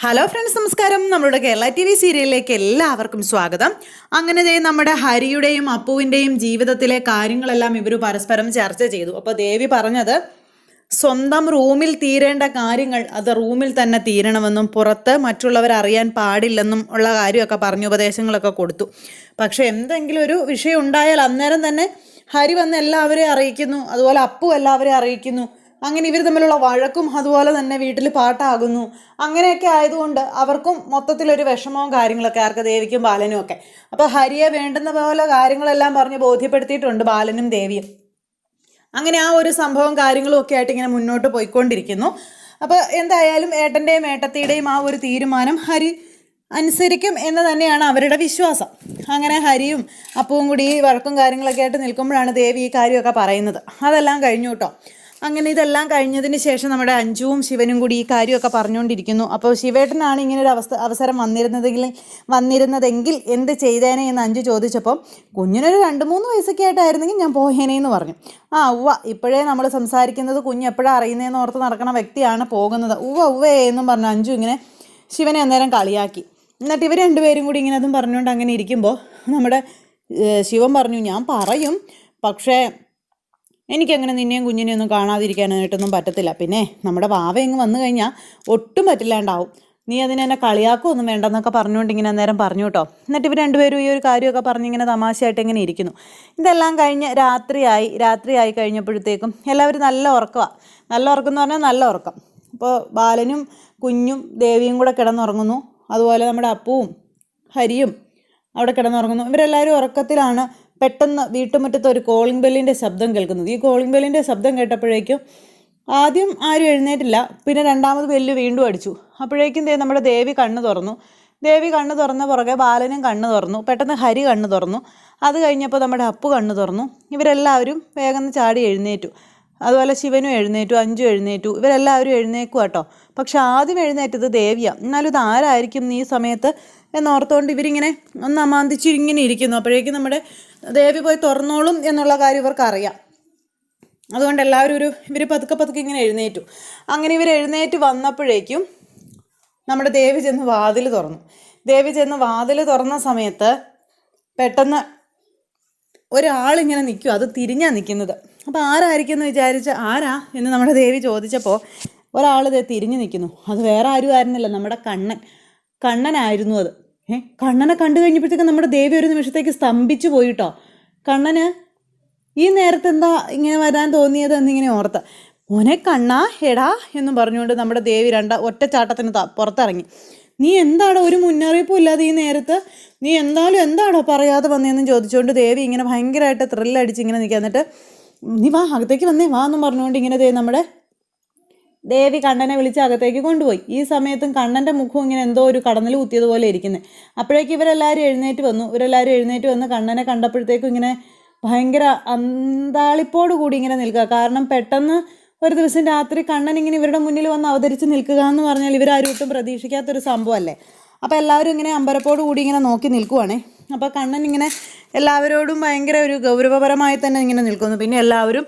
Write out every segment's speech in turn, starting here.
Hello friends, നമസ്കാരം. നമ്മളുടെ Kerala TV സീരിയലിലേക്ക് എല്ലാവർക്കും സ്വാഗതം. അങ്ങനെ നമ്മുടെ ഹരിയുടെയും അപ്പുവിൻ്റെയും ജീവിതത്തിലെ കാര്യങ്ങളെല്ലാം ഇവർ പരസ്പരം ചർച്ച ചെയ്തു. അപ്പോൾ ദേവി പറഞ്ഞത് സ്വന്തം റൂമിൽ തീരേണ്ട കാര്യങ്ങൾ അത് റൂമിൽ തന്നെ തീരണമെന്നും പുറത്ത് മറ്റുള്ളവർ അറിയാൻ പാടില്ലെന്നും ഉള്ള കാര്യമൊക്കെ പറഞ്ഞു, ഉപദേശങ്ങളൊക്കെ കൊടുത്തു. പക്ഷെ എന്തെങ്കിലും ഒരു വിഷയം ഉണ്ടായാൽ അന്നേരം തന്നെ ഹരി വന്ന് എല്ലാവരെയും അറിയിക്കുന്നു, അതുപോലെ അപ്പു എല്ലാവരെയും അറിയിക്കുന്നു. അങ്ങനെ ഇവർ തമ്മിലുള്ള വഴക്കും അതുപോലെ തന്നെ വീട്ടിൽ പാട്ടാകുന്നു. അങ്ങനെയൊക്കെ ആയതുകൊണ്ട് അവർക്കും മൊത്തത്തിലൊരു വിഷമവും കാര്യങ്ങളൊക്കെ, ആർക്ക്, ദേവിക്കും ബാലനും ഒക്കെ. അപ്പോൾ ഹരിയെ വേണ്ടുന്ന പോലെ കാര്യങ്ങളെല്ലാം പറഞ്ഞ് ബോധ്യപ്പെടുത്തിയിട്ടുണ്ട് ബാലനും ദേവിയും. അങ്ങനെ ആ ഒരു സംഭവം കാര്യങ്ങളും ഒക്കെ ആയിട്ട് ഇങ്ങനെ മുന്നോട്ട് പോയിക്കൊണ്ടിരിക്കുന്നു. അപ്പോൾ എന്തായാലും ഏട്ടൻ്റെയും ഏട്ടത്തിയുടെയും ആ ഒരു തീരുമാനം ഹരി അനുസരിക്കും എന്ന് തന്നെയാണ് അവരുടെ വിശ്വാസം. അങ്ങനെ ഹരിയും അപ്പവും കൂടി ഈ വഴക്കും കാര്യങ്ങളൊക്കെ ആയിട്ട് നിൽക്കുമ്പോഴാണ് ദേവി ഈ കാര്യമൊക്കെ പറയുന്നത്. അതെല്ലാം കഴിഞ്ഞു കേട്ടോ. അങ്ങനെ ഇതെല്ലാം കഴിഞ്ഞതിന് ശേഷം നമ്മുടെ അഞ്ജുവും ശിവനും കൂടി ഈ കാര്യമൊക്കെ പറഞ്ഞുകൊണ്ടിരിക്കുന്നു. അപ്പോൾ ശിവേട്ടനാണ് ഇങ്ങനൊരു അവസരം വന്നിരുന്നതെങ്കിൽ എന്ത് ചെയ്തേനെ എന്ന് അഞ്ജു ചോദിച്ചപ്പോൾ കുഞ്ഞിനൊരു 2-3 വയസ്സൊക്കെ ആയിട്ടായിരുന്നെങ്കിൽ ഞാൻ പോയേനെ എന്ന് പറഞ്ഞു. ഇപ്പോഴേ നമ്മൾ സംസാരിക്കുന്നത് കുഞ്ഞ് എപ്പോഴാണ് അറിയുന്നതെന്ന് ഓർത്ത് നടക്കണ വ്യക്തിയാണ് പോകുന്നത്. ഉവ്വേ എന്നും പറഞ്ഞു അഞ്ജു ഇങ്ങനെ ശിവനെ അന്നേരം കളിയാക്കി. എന്നിട്ട് ഇവർ രണ്ടുപേരും കൂടി ഇങ്ങനെ അതും പറഞ്ഞുകൊണ്ട് അങ്ങനെ ഇരിക്കുമ്പോൾ നമ്മുടെ ശിവൻ പറഞ്ഞു, ഞാൻ പറയും, പക്ഷേ എനിക്കങ്ങനെ നിന്നെയും കുഞ്ഞിനെയും ഒന്നും കാണാതിരിക്കാനായിട്ടൊന്നും പറ്റത്തില്ല. പിന്നെ നമ്മുടെ വാവ ഇങ്ങ് വന്നു കഴിഞ്ഞാൽ ഒട്ടും പറ്റില്ലാണ്ടാവും. നീ അതിനെന്നെ കളിയാക്കുമൊന്നും വേണ്ടെന്നൊക്കെ പറഞ്ഞുകൊണ്ട് ഇങ്ങനെ അന്നേരം പറഞ്ഞു കേട്ടോ. എന്നിട്ട് ഇവർ രണ്ടുപേരും ഈ ഒരു കാര്യമൊക്കെ പറഞ്ഞിങ്ങനെ തമാശയായിട്ട് ഇങ്ങനെ ഇരിക്കുന്നു. ഇതെല്ലാം കഴിഞ്ഞ് രാത്രിയായി കഴിഞ്ഞപ്പോഴത്തേക്കും എല്ലാവരും നല്ല ഉറക്കമാണ്. നല്ല ഉറക്കം എന്ന് പറഞ്ഞാൽ നല്ല ഉറക്കം. അപ്പോൾ ബാലനും കുഞ്ഞും ദേവിയും കൂടെ കിടന്നുറങ്ങുന്നു. അതുപോലെ നമ്മുടെ അപ്പുവും ഹരിയും അവിടെ കിടന്നുറങ്ങുന്നു. ഇവരെല്ലാവരും ഉറക്കത്തിലാണ്. പെട്ടെന്ന് വീട്ടുമുറ്റത്ത് ഒരു കോളിംഗ് ബെല്ലിൻ്റെ ശബ്ദം കേൾക്കുന്നത്. ഈ കോളിംഗ് ബെല്ലിൻ്റെ ശബ്ദം കേട്ടപ്പോഴേക്കും ആദ്യം ആരും എഴുന്നേറ്റില്ല. പിന്നെ രണ്ടാമത് ബെല്ല് വീണ്ടും അടിച്ചു. അപ്പോഴേക്കും നമ്മുടെ ദേവി കണ്ണ് തുറന്ന പുറകെ ബാലനും കണ്ണ് തുറന്നു. പെട്ടെന്ന് ഹരി കണ്ണ് തുറന്നു. അത് കഴിഞ്ഞപ്പോൾ നമ്മുടെ അപ്പു കണ്ണ് തുറന്നു. ഇവരെല്ലാവരും വേഗം ചാടി എഴുന്നേറ്റു. അതുപോലെ ശിവനും എഴുന്നേറ്റു, അഞ്ജു എഴുന്നേറ്റു. ഇവരെല്ലാവരും എഴുന്നേക്കും കേട്ടോ. പക്ഷെ ആദ്യം എഴുന്നേറ്റത് ദേവിയാണ്. എന്നാലും ഇത് ആരായിരിക്കും ഈ സമയത്ത് എന്നോർത്തുകൊണ്ട് ഇവരിങ്ങനെ ഒന്ന് അമാന്തിച്ചിങ്ങനെ ഇരിക്കുന്നു. അപ്പോഴേക്കും നമ്മുടെ ദേവി പോയി തുറന്നോളും എന്നുള്ള കാര്യം ഇവർക്കറിയാം. അതുകൊണ്ട് എല്ലാവരും ഇവർ പതുക്കെ ഇങ്ങനെ എഴുന്നേറ്റു. അങ്ങനെ ഇവർ എഴുന്നേറ്റ് വന്നപ്പോഴേക്കും നമ്മുടെ ദേവി ചെന്ന് വാതിൽ തുറന്ന സമയത്ത് പെട്ടെന്ന് ഒരാളിങ്ങനെ നിൽക്കും. അത് തിരിഞ്ഞാണ് നിൽക്കുന്നത്. അപ്പോൾ ആരായിരിക്കും എന്ന് വിചാരിച്ച് ആരാ എന്ന് നമ്മുടെ ദേവി ചോദിച്ചപ്പോൾ ഒരാൾ തിരിഞ്ഞു നിൽക്കുന്നു. അത് വേറെ ആരും ആയിരുന്നില്ല, നമ്മുടെ കണ്ണനായിരുന്നു അത്. കണ്ണനെ കണ്ടു കഴിഞ്ഞപ്പോഴത്തേക്ക് നമ്മുടെ ദേവി ഒരു നിമിഷത്തേക്ക് സ്തംഭിച്ചു പോയിട്ടോ. കണ്ണന് ഈ നേരത്തെ എന്താ ഇങ്ങനെ വരാൻ തോന്നിയത് എന്നിങ്ങനെ ഓർത്ത്, മോനെ കണ്ണാ എടാ എന്നും പറഞ്ഞുകൊണ്ട് നമ്മുടെ ദേവി ഒറ്റച്ചാട്ടത്തിന് പുറത്തിറങ്ങി. നീ എന്താടോ ഒരു മുന്നറിയിപ്പും ഇല്ലാതെ ഈ നേരത്ത് നീ എന്താടോ പറയാതെ വന്നതെന്നും ചോദിച്ചുകൊണ്ട് ദേവി ഇങ്ങനെ ഭയങ്കരമായിട്ട് ത്രില്ലടിച്ച് ഇങ്ങനെ നിൽക്കുക. എന്നിട്ട് നീ വാ, അകത്തേക്ക് വന്നേ വാ എന്നും പറഞ്ഞുകൊണ്ട് ഇങ്ങനെ നമ്മുടെ ദേവി കണ്ണനെ വിളിച്ച് അകത്തേക്ക് കൊണ്ടുപോയി. ഈ സമയത്തും കണ്ണൻ്റെ മുഖം ഇങ്ങനെ എന്തോ ഒരു കടന്നൽ കുത്തിയതുപോലെ ഇരിക്കുന്നത്. അപ്പോഴേക്കും ഇവരെല്ലാവരും എഴുന്നേറ്റ് വന്ന് കണ്ണനെ കണ്ടപ്പോഴത്തേക്കും ഇങ്ങനെ ഭയങ്കര അന്താളിപ്പോട് കൂടി ഇങ്ങനെ നിൽക്കുക. കാരണം പെട്ടെന്ന് ഒരു ദിവസം രാത്രി കണ്ണൻ ഇങ്ങനെ ഇവരുടെ മുന്നിൽ വന്ന് അവതരിച്ച് നിൽക്കുക എന്ന് പറഞ്ഞാൽ ഇവരാരും ഒട്ടും പ്രതീക്ഷിക്കാത്തൊരു സംഭവമല്ലേ. അപ്പോൾ എല്ലാവരും ഇങ്ങനെ അമ്പരപ്പോട് കൂടി ഇങ്ങനെ നോക്കി നിൽക്കുവാണേ. അപ്പോൾ കണ്ണൻ ഇങ്ങനെ എല്ലാവരോടും ഭയങ്കര ഒരു ഗൗരവപരമായി തന്നെ ഇങ്ങനെ നിൽക്കുന്നു. പിന്നെ എല്ലാവരും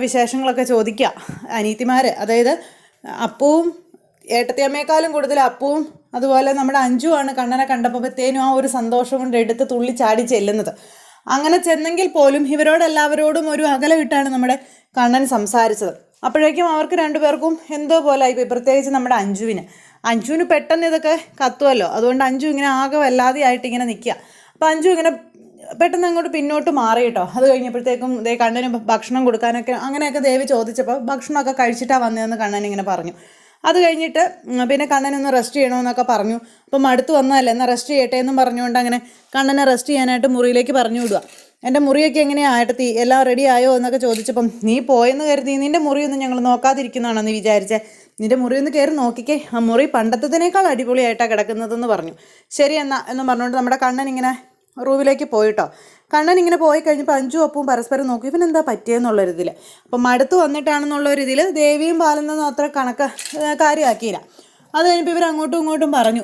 വിശേഷങ്ങളൊക്കെ ചോദിക്കുക. അനീത്തിമാർ, അതായത് അപ്പവും ഏട്ടത്തിയമ്മയെക്കാളും കൂടുതൽ അപ്പവും അതുപോലെ നമ്മുടെ അഞ്ജുവാണ് കണ്ണനെ കണ്ടപ്പോഴത്തേനും ആ ഒരു സന്തോഷം കൊണ്ട് എടുത്ത് തുള്ളി ചാടി ചെല്ലുന്നത്. അങ്ങനെ ചെന്നെങ്കിൽ പോലും ഇവരോടെല്ലാവരോടും ഒരു അകലമിട്ടാണ് നമ്മുടെ കണ്ണൻ സംസാരിച്ചത്. അപ്പോഴേക്കും അവർക്ക് രണ്ടുപേർക്കും എന്തോ പോലെ ആയിപ്പോയി. പ്രത്യേകിച്ച് നമ്മുടെ അഞ്ജുവിന് പെട്ടെന്ന് ഇതൊക്കെ കത്തുമല്ലോ. അതുകൊണ്ട് അഞ്ജു ഇങ്ങനെ ആകെ വല്ലാതെ ആയിട്ട് ഇങ്ങനെ നിൽക്കുക. അപ്പോൾ അഞ്ജു ഇങ്ങനെ പെട്ടെന്ന് അങ്ങോട്ട് പിന്നോട്ട് മാറി കേട്ടോ. അത് കഴിഞ്ഞപ്പോഴത്തേക്കും കണ്ണന് ഭക്ഷണം കൊടുക്കാനൊക്കെ അങ്ങനെയൊക്കെ ദേവി ചോദിച്ചപ്പോൾ ഭക്ഷണമൊക്കെ കഴിച്ചിട്ടാണ് വന്നതെന്ന് കണ്ണൻ ഇങ്ങനെ പറഞ്ഞു. അത് കഴിഞ്ഞിട്ട് പിന്നെ കണ്ണനൊന്ന് റെസ്റ്റ് ചെയ്യണമെന്നൊക്കെ പറഞ്ഞു. അപ്പം അടുത്ത് വന്നതല്ലേ, എന്നാൽ റെസ്റ്റ് ചെയ്യട്ടെ എന്നും പറഞ്ഞുകൊണ്ട് അങ്ങനെ കണ്ണനെ റെസ്റ്റ് ചെയ്യാനായിട്ട് മുറിയിലേക്ക് പറഞ്ഞു വിടുക. എൻ്റെ മുറിയൊക്കെ എങ്ങനെയാണ് ഏട്ടത്തി, എല്ലാം റെഡി ആയോ എന്നൊക്കെ ചോദിച്ചപ്പം നീ പോയെന്ന് കരുതി നിൻ്റെ മുറിയൊന്നും ഞങ്ങൾ നോക്കാതിരിക്കുന്നതാണോ നീ വിചാരിച്ചേ, നിൻ്റെ മുറിയൊന്ന് കയറി നോക്കിക്കേ, ആ മുറി പണ്ടത്തതിനേക്കാൾ അടിപൊളിയായിട്ടാണ് കിടക്കുന്നതെന്ന് പറഞ്ഞു. ശരി എന്നും പറഞ്ഞുകൊണ്ട് നമ്മുടെ കണ്ണൻ ഇങ്ങനെ റൂമിലേക്ക് പോയിട്ടോ. കണ്ണൻ ഇങ്ങനെ പോയി കഴിഞ്ഞപ്പോൾ അഞ്ജു അപ്പവും പരസ്പരം നോക്കി ഇവനെന്താ പറ്റിയെന്നുള്ളൊരിതിൽ. അപ്പം മടുത്ത് വന്നിട്ടാണെന്നുള്ളൊരിതിൽ ദേവിയും ബാലനൊന്നും അത്ര കാര്യമാക്കിയില്ല. അത് കഴിഞ്ഞപ്പോൾ ഇവർ അങ്ങോട്ടും ഇങ്ങോട്ടും പറഞ്ഞു,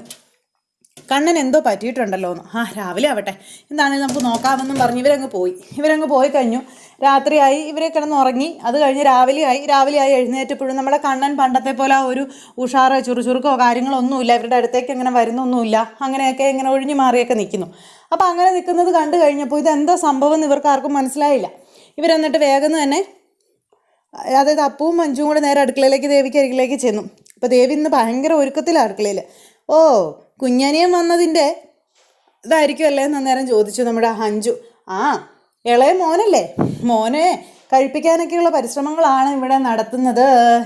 കണ്ണൻ എന്തോ പറ്റിയിട്ടുണ്ടല്ലോ എന്ന്. രാവിലെ ആവട്ടെ, എന്താണെങ്കിലും നമുക്ക് നോക്കാമെന്നും പറഞ്ഞ് ഇവരങ്ങ് പോയി കഴിഞ്ഞു. രാത്രിയായി, ഇവരെ കിടന്നുറങ്ങി. അത് കഴിഞ്ഞ് രാവിലെയായി എഴുന്നേറ്റപ്പോഴും നമ്മുടെ കണ്ണൻ പണ്ടത്തെ പോലെ ഒരു ഉഷാറോ ചുറുചുറുക്കോ കാര്യങ്ങളോ ഒന്നുമില്ല. ഇവരുടെ അടുത്തേക്ക് അങ്ങനെ വരുന്നൊന്നുമില്ല. അങ്ങനെയൊക്കെ ഇങ്ങനെ ഒഴിഞ്ഞു മാറിയൊക്കെ നിൽക്കുന്നു. അപ്പോൾ അങ്ങനെ നിൽക്കുന്നത് കണ്ടു കഴിഞ്ഞപ്പോൾ ഇതെന്താ സംഭവം എന്ന് ഇവർക്ക് ആർക്കും മനസ്സിലായില്ല. ഇവരെന്നിട്ട് വേഗം തന്നെ, അതായത് അപ്പവും മഞ്ജുവും കൂടെ നേരെ അടുക്കളയിലേക്ക്, ദേവിക്ക് അരികിലേക്ക് ചെന്നു. അപ്പോൾ ദേവി ഇന്ന് ഭയങ്കര ഒരുക്കത്തിലാണ് അടുക്കളയിൽ. കുഞ്ഞനിയൻ വന്നതിൻ്റെ ഇതായിരിക്കും അല്ലേ എന്ന് അന്നേരം ചോദിച്ചു നമ്മുടെ അഞ്ജു. ഇളയ മോനല്ലേ, മോനെ കഴിപ്പിക്കാനൊക്കെയുള്ള പരിശ്രമങ്ങളാണ് ഇവിടെ നടത്തുന്നത്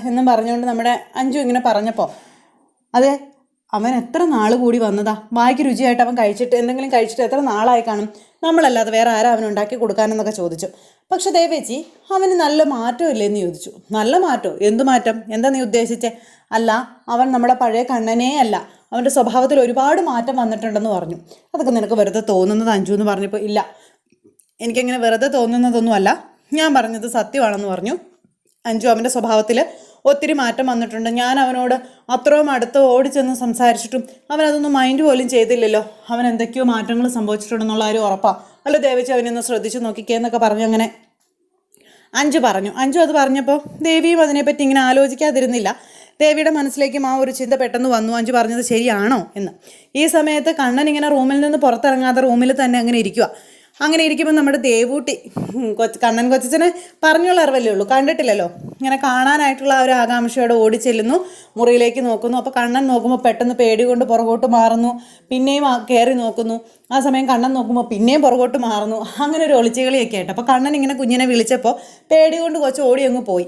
എന്നും പറഞ്ഞുകൊണ്ട് നമ്മുടെ അഞ്ജു ഇങ്ങനെ പറഞ്ഞപ്പോൾ, അതെ, അവൻ എത്ര നാൾ കൂടി വന്നതാ, വായിക്ക് രുചിയായിട്ട് അവൻ എന്തെങ്കിലും കഴിച്ചിട്ട് എത്ര നാളായി കാണും, നമ്മളല്ലാതെ വേറെ ആരാ അവൻ ഉണ്ടാക്കി കൊടുക്കാനെന്നൊക്കെ ചോദിച്ചു. പക്ഷെ ദേവേച്ചി, അവന് നല്ല മാറ്റമില്ലേ എന്ന് ചോദിച്ചു. നല്ല മാറ്റമോ? എന്ത് മാറ്റം? എന്താ നീ ഉദ്ദേശിച്ചേ? അല്ല, അവൻ നമ്മുടെ പഴയ കണ്ണനേ അല്ല, അവൻ്റെ സ്വഭാവത്തിൽ ഒരുപാട് മാറ്റം വന്നിട്ടുണ്ടെന്ന് പറഞ്ഞു. അതൊക്കെ നിനക്ക് വെറുതെ തോന്നുന്നത് അഞ്ജു എന്ന് പറഞ്ഞപ്പോൾ, ഇല്ല, എനിക്കങ്ങനെ വെറുതെ തോന്നുന്നതൊന്നുമല്ല, ഞാൻ പറഞ്ഞത് സത്യമാണെന്ന് പറഞ്ഞു അഞ്ജു. അവൻ്റെ സ്വഭാവത്തിൽ ഒത്തിരി മാറ്റം വന്നിട്ടുണ്ട്. ഞാൻ അവനോട് അത്രയും അടുത്ത് ഓടിച്ചെന്ന് സംസാരിച്ചിട്ടും അവനതൊന്നും മൈൻഡ് പോലും ചെയ്തില്ലല്ലോ. അവൻ എന്തൊക്കെയോ മാറ്റങ്ങൾ സംഭവിച്ചിട്ടുണ്ടെന്നുള്ള കാര്യം ഉറപ്പാണ്. അല്ല ദേവിച്ച് അവനൊന്ന് ശ്രദ്ധിച്ച് നോക്കിക്കേ എന്നൊക്കെ പറഞ്ഞു അങ്ങനെ അഞ്ജു പറഞ്ഞു. അഞ്ജു അത് പറഞ്ഞപ്പോൾ ദേവിയും അതിനെപ്പറ്റി ഇങ്ങനെ ആലോചിക്കാതിരുന്നില്ല. ദേവിയുടെ മനസ്സിലേക്കും ആ ഒരു ചിന്ത പെട്ടെന്ന് വന്നു, അഞ്ജു പറഞ്ഞത് ശരിയാണോ എന്ന്. ഈ സമയത്ത് കണ്ണൻ ഇങ്ങനെ റൂമിൽ നിന്ന് പുറത്തിറങ്ങാതെ റൂമിൽ തന്നെ അങ്ങനെ ഇരിക്കുക. അങ്ങനെ ഇരിക്കുമ്പോൾ നമ്മുടെ ദേവൂട്ടി, കണ്ണൻ കൊച്ചനെ പറഞ്ഞുള്ള അറിവല്ലേ ഉള്ളൂ, കണ്ടിട്ടില്ലല്ലോ, ഇങ്ങനെ കാണാനായിട്ടുള്ള ഒരു ആകാംക്ഷയോടെ ഓടിച്ചെല്ലുന്നു, മുറിയിലേക്ക് നോക്കുന്നു. അപ്പോൾ കണ്ണൻ നോക്കുമ്പോൾ പെട്ടെന്ന് പേടി കൊണ്ട് പുറകോട്ട് മാറുന്നു, പിന്നെയും കയറി നോക്കുന്നു. ആ സമയം കണ്ണൻ നോക്കുമ്പോൾ പിന്നെയും പുറകോട്ട് മാറുന്നു. അങ്ങനെ ഒരു ഒളിച്ചുകളിയൊക്കെ ആയിട്ട് അപ്പോൾ കണ്ണൻ ഇങ്ങനെ കുഞ്ഞിനെ വിളിച്ചപ്പോൾ പേടി കൊണ്ട് കൊച്ച് ഓടി അങ്ങ് പോയി.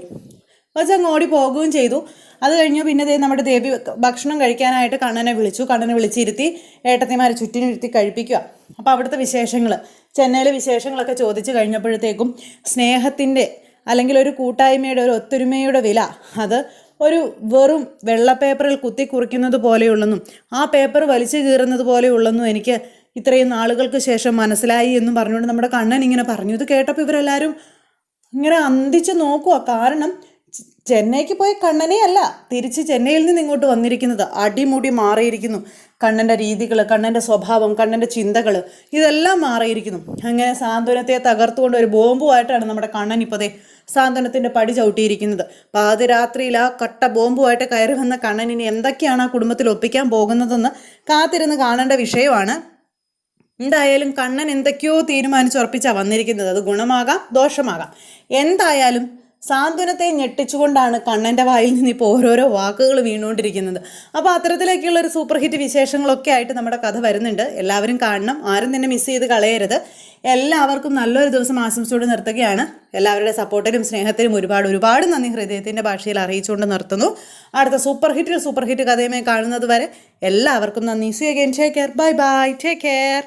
കൊച്ചങ്ങ് ഓടി പോകുകയും ചെയ്തു. അത് കഴിഞ്ഞു പിന്നെ നമ്മുടെ ദേവി ഭക്ഷണം കഴിക്കാനായിട്ട് കണ്ണനെ വിളിച്ചിരുത്തി ഏട്ടത്തിമാരെ ചുറ്റിനിരുത്തി കഴിപ്പിക്കുക. അപ്പോൾ അവിടുത്തെ വിശേഷങ്ങൾ, ചെന്നൈയിലെ വിശേഷങ്ങളൊക്കെ ചോദിച്ചു കഴിഞ്ഞപ്പോഴത്തേക്കും സ്നേഹത്തിൻ്റെ അല്ലെങ്കിൽ ഒരു കൂട്ടായ്മയുടെ, ഒരു ഒത്തൊരുമയുടെ വില അത് ഒരു വെറും വെള്ള പേപ്പറിൽ കുത്തി കുറിക്കുന്നത് പോലെയുള്ളെന്നും ആ പേപ്പർ വലിച്ചു കീറുന്നത് പോലെയുള്ളെന്നും എനിക്ക് ഇത്രയും നാളുകൾക്ക് ശേഷം മനസ്സിലായി എന്നും പറഞ്ഞുകൊണ്ട് നമ്മുടെ കണ്ണൻ ഇങ്ങനെ പറഞ്ഞു. ഇത് കേട്ടപ്പോൾ ഇവരെല്ലാവരും ഇങ്ങനെ അന്തിച്ച് നോക്കുക. കാരണം ചെന്നൈക്ക് പോയ കണ്ണനെ അല്ല, തിരിച്ച് ചെന്നൈയിൽ നിന്ന് ഇങ്ങോട്ട് വന്നിരിക്കുന്നത്. അടിമുടി മാറിയിരിക്കുന്നു. കണ്ണൻ്റെ രീതികൾ, കണ്ണൻ്റെ സ്വഭാവം, കണ്ണൻ്റെ ചിന്തകൾ ഇതെല്ലാം മാറിയിരിക്കുന്നു. അങ്ങനെ സാന്ത്വനത്തെ തകർത്തുകൊണ്ട് ഒരു ബോംബുമായിട്ടാണ് നമ്മുടെ കണ്ണൻ ഇപ്പോഴത്തെ സാന്ത്വനത്തിൻ്റെ പടി ചവിട്ടിയിരിക്കുന്നത്. പാതിരാത്രിയിൽ ആ കട്ട ബോംബുമായിട്ട് കയറി വന്ന കണ്ണൻ ഇനി എന്തൊക്കെയാണ് ആ കുടുംബത്തിൽ ഒപ്പിക്കാൻ പോകുന്നതെന്ന് കാത്തിരുന്ന് കാണേണ്ട വിഷയമാണ്. എന്തായാലും കണ്ണൻ എന്തൊക്കെയോ തീരുമാനിച്ചുറപ്പിച്ചാണ് വന്നിരിക്കുന്നത്. അത് ഗുണമാകാം, ദോഷമാകാം. എന്തായാലും സാന്ത്വനത്തെ ഞെട്ടിച്ചുകൊണ്ടാണ് കണ്ണൻ്റെ വായിൽ നിന്ന് ഇപ്പോൾ ഓരോരോ വാക്കുകൾ വീണുകൊണ്ടിരിക്കുന്നത്. അപ്പോൾ അത്തരത്തിലേക്കുള്ള ഒരു സൂപ്പർ ഹിറ്റ് വിശേഷങ്ങളൊക്കെ ആയിട്ട് നമ്മുടെ കഥ വരുന്നുണ്ട്. എല്ലാവരും കാണണം, ആരും തന്നെ മിസ് ചെയ്ത് കളയരുത്. എല്ലാവർക്കും നല്ലൊരു ദിവസം ആശംസിച്ചുകൊണ്ട് നിർത്തുകയാണ്. എല്ലാവരുടെ സപ്പോർട്ടിനും സ്നേഹത്തിനും ഒരുപാട് നന്ദി ഹൃദയത്തിൻ്റെ ഭാഷയിൽ അറിയിച്ചുകൊണ്ട് നിർത്തുന്നു. അടുത്ത സൂപ്പർ ഹിറ്റ് കഥയുമായി കാണുന്നത് വരെ എല്ലാവർക്കും നന്ദി. See you again. Take care. Bye bye. Take care.